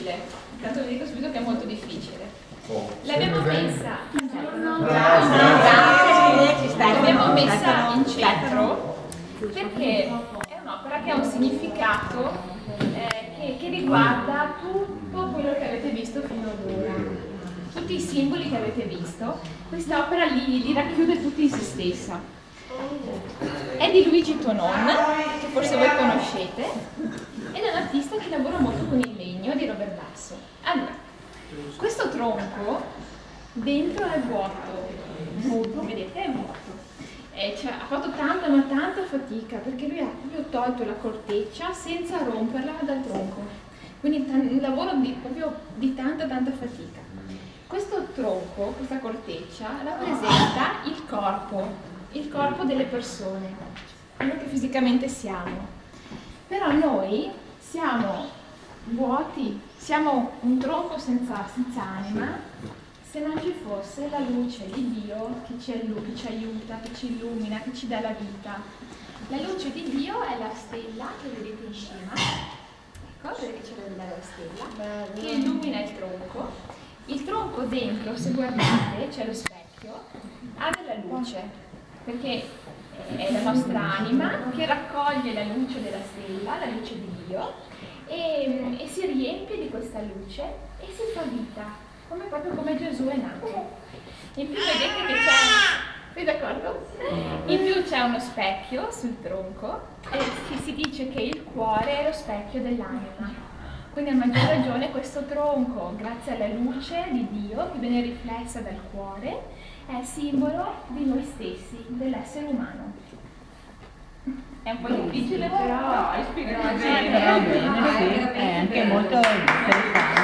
difficile. Intanto vi dico subito che è molto difficile. L'abbiamo messa in centro perché è un'opera che ha un significato che riguarda tutto quello che avete visto fino ad ora, tutti i simboli che avete visto. Quest'opera li racchiude tutti in se stessa. È di Luigi Tonon, che forse voi conoscete, ed è un artista che lavora molto con il legno, di Robert Basso. Allora, questo tronco dentro è vuoto, vedete, è vuoto. Ha fatto tanta fatica, perché lui ha proprio tolto la corteccia senza romperla dal tronco, quindi un lavoro proprio di tanta fatica. Questo tronco, questa corteccia, rappresenta il corpo delle persone, quello che fisicamente siamo. Però noi siamo vuoti, siamo un tronco senza anima, se non ci fosse la luce di Dio che ci aiuta, che ci illumina, che ci dà la vita. La luce di Dio è la stella che vedete in cima, ecco, vedete che c'è la stella, che illumina il tronco. Il tronco dentro, se guardate, c'è lo specchio, ha della luce, perché è la nostra anima che raccoglie la luce della stella, la luce di Dio, e si riempie di questa luce e si fa vita. Proprio come Gesù è nato. In più vedete che c'è, sei d'accordo? In più c'è uno specchio sul tronco e si dice che il cuore è lo specchio dell'anima. Quindi a maggior ragione questo tronco, grazie alla luce di Dio che viene riflessa dal cuore, è simbolo di noi stessi, dell'essere umano. È un po' difficile, però hai spiegato bene. Però bene, sì, è anche molto interessante.